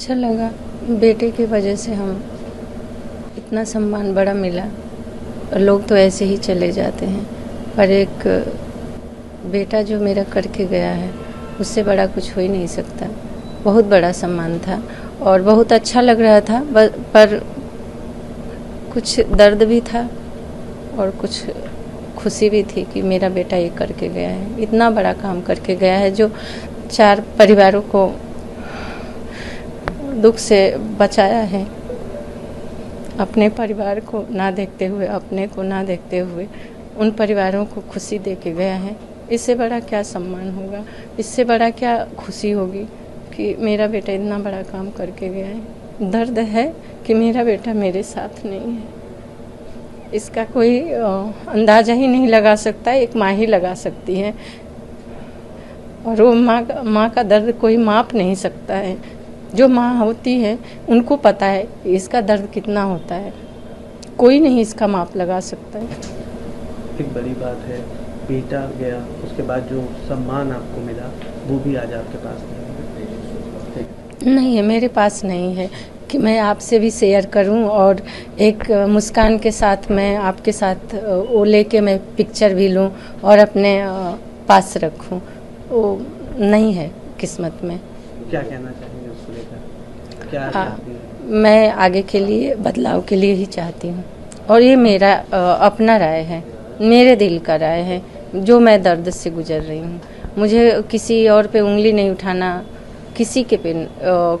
अच्छा लगा। बेटे की वजह से हम इतना सम्मान बड़ा मिला। और लोग तो ऐसे ही चले जाते हैं, पर एक बेटा जो मेरा करके गया है उससे बड़ा कुछ हो ही नहीं सकता। बहुत बड़ा सम्मान था और बहुत अच्छा लग रहा था, पर कुछ दर्द भी था और कुछ खुशी भी थी कि मेरा बेटा ये करके गया है, इतना बड़ा काम करके गया है जो 4 परिवारों को दुख से बचाया है। अपने परिवार को ना देखते हुए, अपने को ना देखते हुए उन परिवारों को खुशी दे के गया है। इससे बड़ा क्या सम्मान होगा, इससे बड़ा क्या खुशी होगी कि मेरा बेटा इतना बड़ा काम करके गया है। दर्द है कि मेरा बेटा मेरे साथ नहीं है, इसका कोई अंदाज़ा ही नहीं लगा सकता, एक माँ ही लगा सकती है। और वो माँ का दर्द कोई माप नहीं सकता है। जो माँ होती है उनको पता है इसका दर्द कितना होता है, कोई नहीं इसका माप लगा सकता है। एक बड़ी बात है, बेटा गया उसके बाद जो सम्मान आपको मिला वो भी आज आपके पास नहीं है, मेरे पास नहीं है कि मैं आपसे भी शेयर करूं और एक मुस्कान के साथ मैं आपके साथ वो लेके मैं पिक्चर भी लूं और अपने पास रखूं। वो नहीं है किस्मत में। क्या कहना चाहेंगे उसको लेकर, क्या चाहती हैं? मैं आगे के लिए बदलाव के लिए ही चाहती हूँ और ये मेरा अपना राय है, मेरे दिल का राय है, जो मैं दर्द से गुजर रही हूँ। मुझे किसी और पे उंगली नहीं उठाना, किसी के पे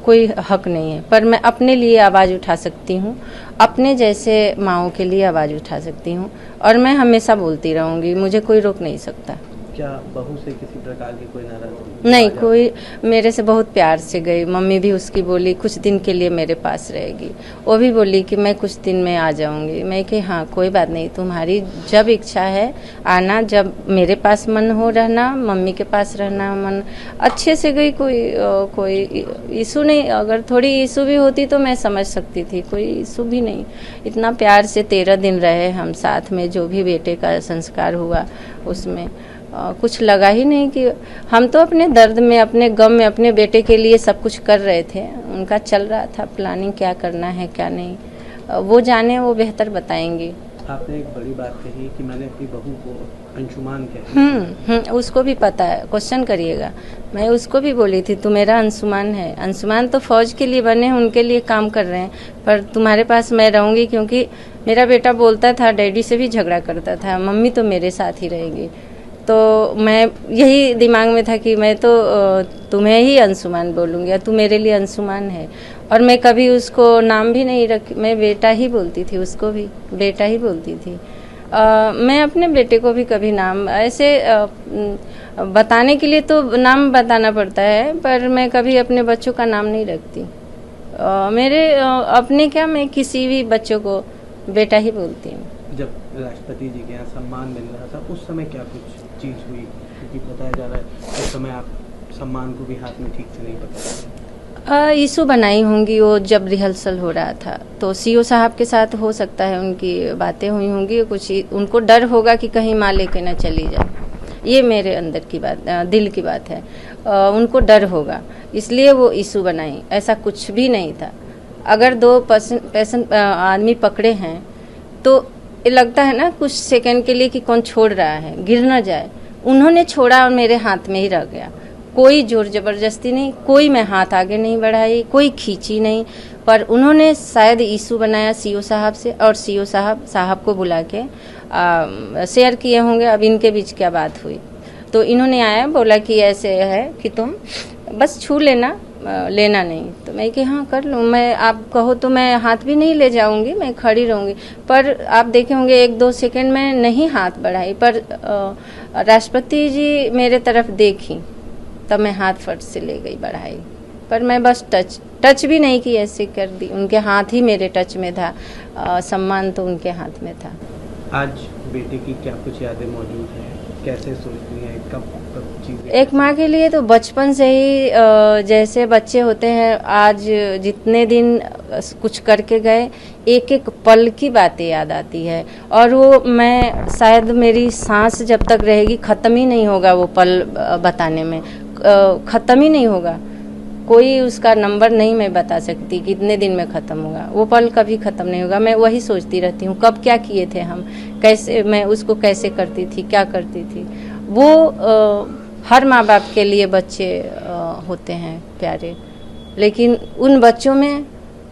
कोई हक नहीं है, पर मैं अपने लिए आवाज़ उठा सकती हूँ, अपने जैसे माँओं के लिए आवाज़ उठा सकती हूँ और मैं हमेशा बोलती रहूँगी, मुझे कोई रोक नहीं सकता। क्या बहू से किसी प्रकार की कोई नाराजगी? नहीं, कोई मेरे से बहुत प्यार से गई। मम्मी भी उसकी बोली कुछ दिन के लिए मेरे पास रहेगी, वो भी बोली कि मैं कुछ दिन में आ जाऊंगी। मैं कि हाँ कोई बात नहीं, तुम्हारी जब इच्छा है आना, जब मेरे पास मन हो रहना, मम्मी के पास रहना मन। अच्छे से गई, कोई इशू नहीं। अगर थोड़ी इशू भी होती तो मैं समझ सकती थी, कोई इशू भी नहीं। इतना प्यार से 13 दिन रहे हम साथ में, जो भी बेटे का संस्कार हुआ उसमें कुछ लगा ही नहीं कि हम तो अपने दर्द में, अपने गम में, अपने बेटे के लिए सब कुछ कर रहे थे। उनका चल रहा था प्लानिंग, क्या करना है क्या नहीं, वो जाने, वो बेहतर बताएंगे। आपने एक बड़ी बात कही कि मैंने अपनी बहू को अंशुमान कहा। उसको भी पता है, क्वेश्चन करिएगा। मैं उसको भी बोली थी, तू मेरा अंशुमान है। अंशुमान तो फौज के लिए बने हैं, उनके लिए काम कर रहे हैं, पर तुम्हारे पास मैं रहूँगी क्योंकि मेरा बेटा बोलता था, डैडी से भी झगड़ा करता था, मम्मी तो मेरे साथ ही रहेगी। तो मैं यही दिमाग में था कि मैं तो तुम्हें ही अंशुमान बोलूँगी, तू मेरे लिए अंशुमान है। और मैं कभी उसको नाम भी नहीं रख, मैं बेटा ही बोलती थी, उसको भी बेटा ही बोलती थी। मैं अपने बेटे को भी कभी नाम ऐसे बताने के लिए तो नाम बताना पड़ता है, पर मैं कभी अपने बच्चों का नाम नहीं रखती। मेरे अपने क्या, मैं किसी भी बच्चों को बेटा ही बोलती हूँ। जब राष्ट्रपति जी के यहाँ सम्मान मिल रहा था उस समय क्या कुछ चीज़ हुई, क्योंकि बताया जा रहा है उस समय आप सम्मान को भी हाथ में ठीक से नहीं पकड़ा? इशू बनाई होंगी वो, जब रिहर्सल हो रहा था तो सीओ साहब के साथ हो सकता है उनकी बातें हुई होंगी, कुछ उनको डर होगा कि कहीं माँ लेके न चली जाए। ये मेरे अंदर की बात, दिल की बात है। उनको डर होगा, इसलिए वो इशू बनाई, ऐसा कुछ भी नहीं था। अगर 2 पेशेंट आदमी पकड़े हैं तो ये लगता है ना कुछ सेकंड के लिए कि कौन छोड़ रहा है, गिर न जाए। उन्होंने छोड़ा और मेरे हाथ में ही रह गया। कोई जोर जबरदस्ती नहीं, कोई मैं हाथ आगे नहीं बढ़ाई, कोई खींची नहीं, पर उन्होंने शायद इशू बनाया सीओ साहब से, और सीओ साहब को बुला के शेयर किए होंगे अब इनके बीच क्या बात हुई। तो इन्होंने आया, बोला कि ऐसे है कि तुम बस छू लेना, लेना नहीं। तो मैं कि हाँ कर लूँ, मैं आप कहो तो मैं हाथ भी नहीं ले जाऊंगी, मैं खड़ी रहूंगी। पर आप देखे होंगे 1-2 सेकंड में नहीं हाथ बढ़ाई, पर राष्ट्रपति जी मेरे तरफ देखी तब मैं हाथ फट से ले गई बढ़ाई, पर मैं बस टच भी नहीं की, ऐसे कर दी। उनके हाथ ही मेरे टच में था, सम्मान तो उनके हाथ में था। आज बेटे की क्या कुछ यादें मौजूद हैं, कैसे सोचती हैं, कब चीज़ें? एक माँ के लिए तो बचपन से ही जैसे बच्चे होते हैं, आज जितने दिन कुछ करके गए, एक एक पल की बातें याद आती है। और वो मैं शायद मेरी सांस जब तक रहेगी ख़त्म ही नहीं होगा वो पल बताने में, ख़त्म ही नहीं होगा। कोई उसका नंबर नहीं मैं बता सकती कितने दिन में ख़त्म होगा, वो पल कभी ख़त्म नहीं होगा। मैं वही सोचती रहती हूँ कब क्या किए थे हम, कैसे मैं उसको कैसे करती थी, क्या करती थी। वो हर माँ बाप के लिए बच्चे होते हैं प्यारे, लेकिन उन बच्चों में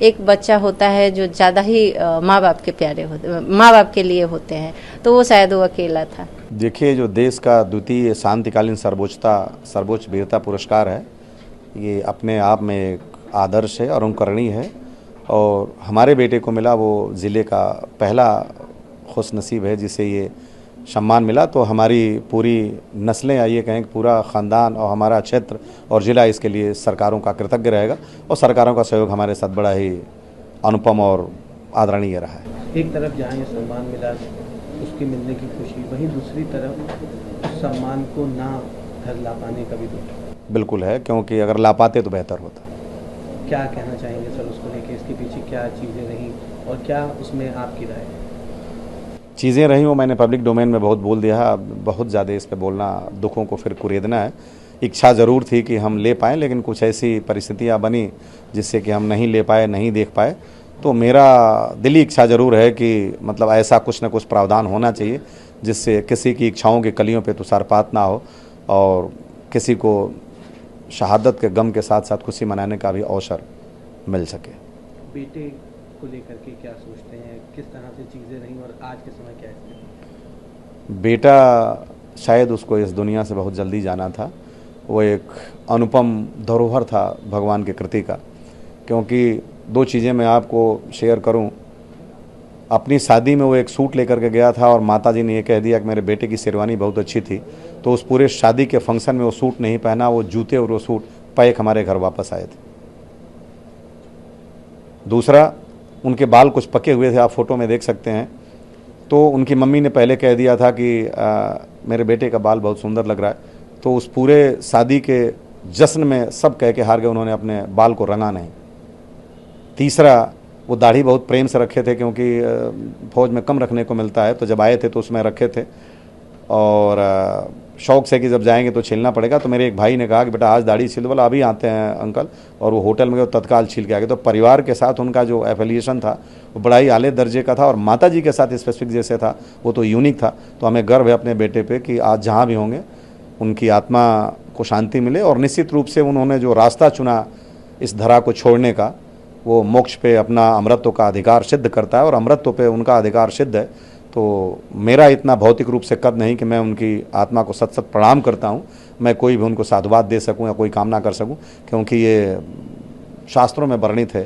एक बच्चा होता है जो ज़्यादा ही माँ बाप के प्यारे होते, माँ बाप के लिए होते हैं, तो वो शायद वो अकेला था। देखिए, जो देश का द्वितीय शांतिकालीन सर्वोच्च वीरता पुरस्कार है, ये अपने आप में एक आदर्श है और अनुकरणीय है, और हमारे बेटे को मिला वो ज़िले का पहला खुशनसीब है जिसे ये सम्मान मिला। तो हमारी पूरी नस्लें, आइए कहें कि पूरा ख़ानदान और हमारा क्षेत्र और ज़िला इसके लिए सरकारों का कृतज्ञ रहेगा, और सरकारों का सहयोग हमारे साथ बड़ा ही अनुपम और आदरणीय रहा है। एक तरफ जहाँ ये सम्मान मिला उसके मिलने की खुशी, वहीं दूसरी तरफ उस सम्मान को ना घर ला पाने का भी दुख बिल्कुल है, क्योंकि अगर ला पाते तो बेहतर होता। क्या कहना चाहेंगे सर उसको लेके, इसके पीछे क्या चीज़ें रहीं और क्या उसमें आपकी राय है? चीज़ें रहीं वो मैंने पब्लिक डोमेन में बहुत बोल दिया है, बहुत ज़्यादा इस पे बोलना, दुखों को फिर कुरेदना है। इच्छा ज़रूर थी कि हम ले पाएँ, लेकिन कुछ ऐसी परिस्थितियाँ बनी जिससे कि हम नहीं ले पाए, नहीं देख पाए। तो मेरा दिली इच्छा ज़रूर है कि मतलब ऐसा कुछ न कुछ प्रावधान होना चाहिए जिससे किसी की इच्छाओं की कलियों पे तुषारपात ना हो और किसी को शहादत के गम के साथ साथ खुशी मनाने का भी अवसर मिल सके। बेटे को लेकर के क्या सोचते हैं, किस तरह से चीज़ें रहीं और आज के समय क्या स्थिति? बेटा शायद उसको इस दुनिया से बहुत जल्दी जाना था। वो एक अनुपम धरोहर था भगवान की कृति का, क्योंकि दो चीज़ें मैं आपको शेयर करूं। अपनी शादी में वो एक सूट लेकर के गया था और माताजी ने ये कह दिया कि मेरे बेटे की शेरवानी बहुत अच्छी थी, तो उस पूरे शादी के फंक्शन में वो सूट नहीं पहना, वो जूते और वो सूट पैक हमारे घर वापस आए थे। दूसरा, उनके बाल कुछ पके हुए थे, आप फोटो में देख सकते हैं। तो उनकी मम्मी ने पहले कह दिया था कि मेरे बेटे का बाल बहुत सुंदर लग रहा है, तो उस पूरे शादी के जश्न में सब कह के हार गए, उन्होंने अपने बाल को रंगा नहीं। तीसरा, वो दाढ़ी बहुत प्रेम से रखे थे, क्योंकि फौज में कम रखने को मिलता है, तो जब आए थे तो उसमें रखे थे, और शौक से कि जब जाएंगे तो छीलना पड़ेगा। तो मेरे एक भाई ने कहा कि बेटा आज दाढ़ी छील दो, बोला अभी आते हैं अंकल, और वो होटल में गए तत्काल छील के आ गए। तो परिवार के साथ उनका जो एफिलिएशन था वो बड़ा ही आले दर्जे का था, और माता जी के साथ स्पेसिफिक जैसे था वो तो यूनिक था। तो हमें गर्व है अपने बेटे पे कि आज जहाँ भी होंगे उनकी आत्मा को शांति मिले, और निश्चित रूप से उन्होंने जो रास्ता चुना इस धरा को छोड़ने का, वो मोक्ष पे अपना अमृतत्व का अधिकार सिद्ध करता है, और अमृतत्व पे उनका अधिकार सिद्ध है। तो मेरा इतना भौतिक रूप से कद नहीं कि मैं उनकी आत्मा को सत सत प्रणाम करता हूँ, मैं कोई भी उनको साधुवाद दे सकूँ या कोई कामना कर सकूँ, क्योंकि ये शास्त्रों में वर्णित है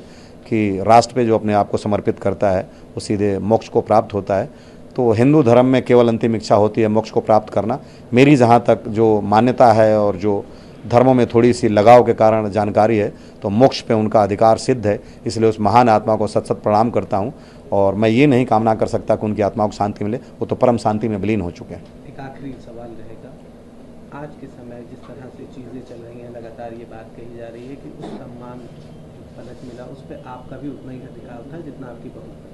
कि राष्ट्र पे जो अपने आप को समर्पित करता है वो सीधे मोक्ष को प्राप्त होता है। तो हिंदू धर्म में केवल अंतिम इच्छा होती है मोक्ष को प्राप्त करना। मेरी जहाँ तक जो मान्यता है और जो धर्मों में थोड़ी सी लगाव के कारण जानकारी है, तो मोक्ष पे उनका अधिकार सिद्ध है, इसलिए उस महान आत्मा को सत सत प्रणाम करता हूँ। और मैं ये नहीं कामना कर सकता कि उनकी आत्मा को शांति मिले, वो तो परम शांति में विलीन हो चुके हैं। एक आखिरी सवाल रहेगा, आज के समय जिस तरह से चीज़ें चल रही हैं, लगातार ये बात कही जा रही है कि उस सम्मान पलक मिला उस पर आपका भी उतना ही अधिकार था जितना आपकी बहू।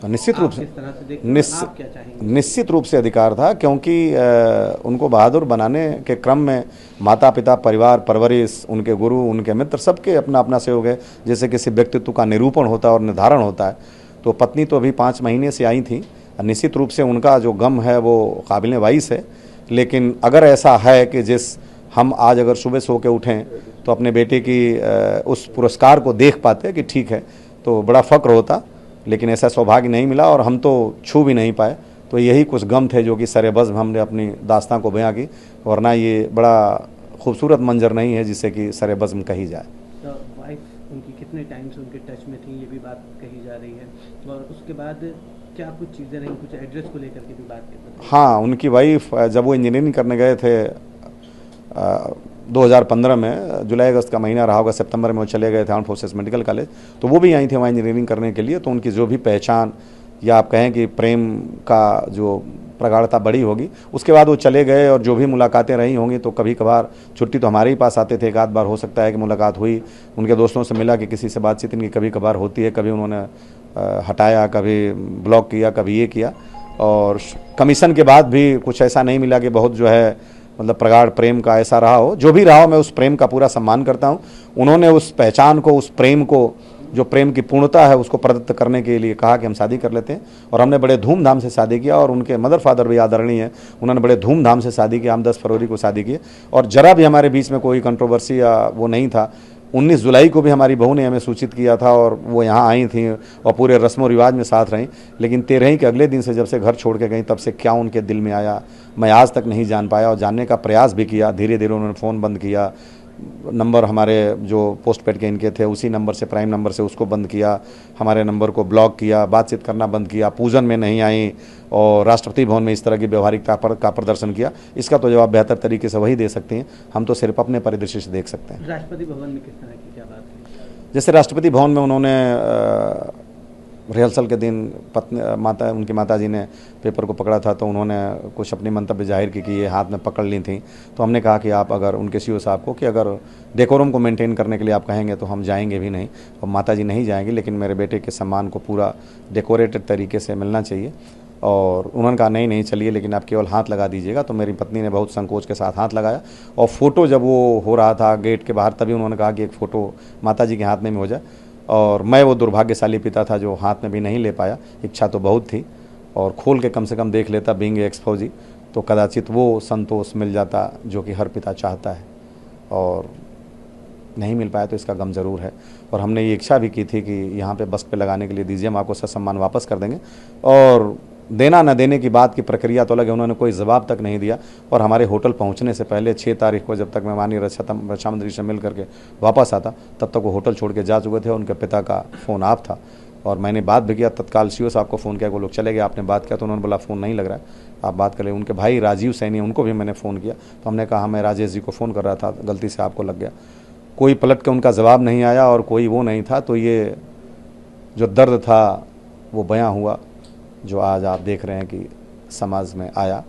निश्चित रूप से निश्चित रूप से अधिकार था, क्योंकि उनको बहादुर बनाने के क्रम में माता पिता, परिवार, परवरिश, उनके गुरु, उनके मित्र, सबके अपना अपना सहयोग है। जैसे किसी व्यक्तित्व का निरूपण होता है और निर्धारण होता है, तो पत्नी तो अभी 5 महीने से आई थी, निश्चित रूप से उनका जो गम है वो काबिल वाइस है। लेकिन अगर ऐसा है कि जिस हम आज अगर सुबह सो के उठें तो अपने बेटे की उस पुरस्कार को देख पाते कि ठीक है, तो बड़ा फ़क्र होता, लेकिन ऐसा सौभाग्य नहीं मिला और हम तो छू भी नहीं पाए। तो यही कुछ गम थे जो कि सरेबज़्म हमने अपनी दास्तां को बयां की, वरना ये बड़ा खूबसूरत मंजर नहीं है जिसे कि सरेबज़्म कही जाए। तो वाइफ उनकी कितने टाइम से उनके टच में थी, ये भी बात कही जा रही है, और उसके बाद क्या कुछ चीज़ें रहीं, कुछ एड्रेस को लेकर के भी बात करते हैं? हाँ, उनकी वाइफ जब वो इंजीनियरिंग करने गए थे 2015 में, जुलाई अगस्त का महीना रहा होगा, सितंबर में वो चले गए थे आर्म्ड फोर्सेस मेडिकल कॉलेज, तो वो भी आई थी वहाँ इंजीनियरिंग करने के लिए। तो उनकी जो भी पहचान या आप कहें कि प्रेम का जो प्रगाढ़ता बड़ी होगी, उसके बाद वो चले गए, और जो भी मुलाकातें रही होंगी तो कभी कभार छुट्टी तो हमारे ही पास आते थे, एक आध बार हो सकता है कि मुलाकात हुई, उनके दोस्तों से मिला कि किसी से बातचीत इनकी कभी कभार होती है, कभी उन्होंने हटाया, कभी ब्लॉक किया, कभी ये किया। और कमीशन के बाद भी कुछ ऐसा नहीं मिला कि बहुत जो है मतलब प्रगाढ़ प्रेम का ऐसा रहा हो, जो भी रहा हो, मैं उस प्रेम का पूरा सम्मान करता हूँ। उन्होंने उस पहचान को, उस प्रेम को, जो प्रेम की पूर्णता है, उसको प्रदत्त करने के लिए कहा कि हम शादी कर लेते हैं, और हमने बड़े धूमधाम से शादी किया। और उनके मदर फादर भी आदरणीय हैं, उन्होंने बड़े धूमधाम से शादी किया। हम 10 फरवरी को शादी किए और जरा भी हमारे बीच में कोई कंट्रोवर्सी या वो नहीं था। 19 जुलाई को भी हमारी बहू ने हमें सूचित किया था और वो यहाँ आई थी और पूरे रस्म रिवाज में साथ रहीं। लेकिन 13 के अगले दिन से जब से घर छोड़ के गई, तब से क्या उनके दिल में आया मैं आज तक नहीं जान पाया, और जानने का प्रयास भी किया। धीरे धीरे उन्होंने फ़ोन बंद किया, नंबर हमारे जो पोस्ट पेड के इनके थे उसी नंबर से, प्राइम नंबर से, उसको बंद किया, हमारे नंबर को ब्लॉक किया, बातचीत करना बंद किया, पूजन में नहीं आई और राष्ट्रपति भवन में इस तरह की व्यवहारिकता का प्रदर्शन किया। इसका तो जवाब बेहतर तरीके से वही दे सकते हैं, हम तो सिर्फ अपने परिदृश्य से देख सकते हैं। राष्ट्रपति भवन में किस तरह की क्या बात है? जैसे राष्ट्रपति भवन में उन्होंने रिहर्सल के दिन उनकी माता जी ने पेपर को पकड़ा था, तो उन्होंने कुछ अपनी मंतव्य जाहिर की कि ये हाथ में पकड़ ली थी। तो हमने कहा कि आप अगर उनके सीओ साहब को कि अगर डेकोरम को मेंटेन करने के लिए आप कहेंगे तो हम जाएंगे भी नहीं, और माता जी नहीं जाएंगी, लेकिन मेरे बेटे के सम्मान को पूरा डेकोरेटेड तरीके से मिलना चाहिए। और उन्होंने कहा नहीं चलिए, लेकिन आप केवल हाथ लगा दीजिएगा। तो मेरी पत्नी ने बहुत संकोच के साथ हाथ लगाया, और फ़ोटो जब वो हो रहा था गेट के बाहर, तभी उन्होंने कहा कि एक फ़ोटो माता जी के हाथ में भी हो जाए। और मैं वो दुर्भाग्यशाली पिता था जो हाथ में भी नहीं ले पाया। इच्छा तो बहुत थी, और खोल के कम से कम देख लेता, बीइंग एक्स फौजी, तो कदाचित वो संतोष मिल जाता जो कि हर पिता चाहता है, और नहीं मिल पाया तो इसका गम ज़रूर है। और हमने ये इच्छा भी की थी कि यहाँ पे बस पे लगाने के लिए दीजिए, हम आपको ससम्मान वापस कर देंगे। और देना न देने की बात की प्रक्रिया तो अलग है, उन्होंने कोई जवाब तक नहीं दिया। और हमारे होटल पहुँचने से पहले 6 तारीख को, जब तक मैं माननीय रक्षा मंत्री से मिल करके वापस आता, तब तक वो होटल छोड़ के जा चुके थे। उनके पिता का फ़ोन ऑफ था, और मैंने बात भी किया, तत्काल सीओ साहब को फ़ोन किया, वो लोग चले गए। आपने बात किया? तो उन्होंने बोला फ़ोन नहीं लग रहा है, आप बात करें। उनके भाई राजीव सैनी, उनको भी मैंने फ़ोन किया, तो हमने कहा मैं राजेश जी को फ़ोन कर रहा था, गलती से आपको लग गया। कोई पलट के उनका जवाब नहीं आया और कोई वो नहीं था। तो ये जो दर्द था वो बयां हुआ, जो आज आप देख रहे हैं कि समाज में आया।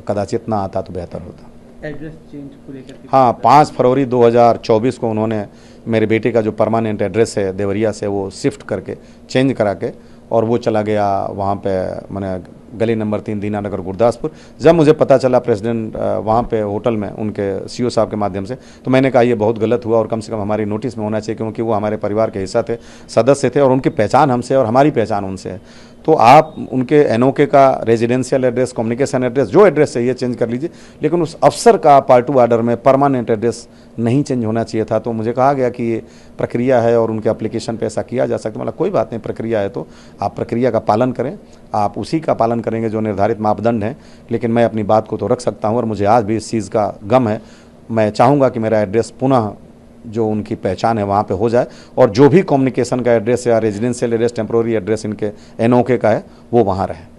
कदाचित ना आता तो बेहतर होता। एड्रेस चेंज पूरे करके? हाँ, 5 फरवरी 2024 को उन्होंने मेरे बेटे का जो परमानेंट एड्रेस है देवरिया से, वो शिफ्ट करके, चेंज करा के, और वो चला गया वहाँ पे, मैंने गली नंबर 3 दीनानगर गुरदासपुर। जब मुझे पता चला प्रेसिडेंट वहाँ पे होटल में उनके सीओ साहब के माध्यम से, तो मैंने कहा ये बहुत गलत हुआ, और कम से कम हमारी नोटिस में होना चाहिए, क्योंकि वो हमारे परिवार के हिस्सा थे, सदस्य थे, और उनकी पहचान हमसे और हमारी पहचान उनसे है। तो आप उनके एनओके का रेजिडेंशियल एड्रेस, कम्युनिकेशन एड्रेस, जो एड्रेस चाहिए चेंज कर लीजिए, लेकिन उस अफसर का पार्ट 2 आर्डर में परमानेंट एड्रेस नहीं चेंज होना चाहिए था। तो मुझे कहा गया कि ये प्रक्रिया है और उनके एप्लीकेशन पे ऐसा किया जा सकता है। मतलब कोई बात नहीं, प्रक्रिया है तो आप प्रक्रिया का पालन करें, आप उसी का पालन करेंगे जो निर्धारित मापदंड हैं। लेकिन मैं अपनी बात को तो रख सकता हूँ, और मुझे आज भी इस चीज़ का गम है। मैं चाहूँगा कि मेरा एड्रेस पुनः जो उनकी पहचान है वहाँ पे हो जाए, और जो भी कम्युनिकेशन का एड्रेस या रेजिडेंशियल एड्रेस, टेम्प्रोरी एड्रेस इनके एनओके का है, वो वहाँ रहे।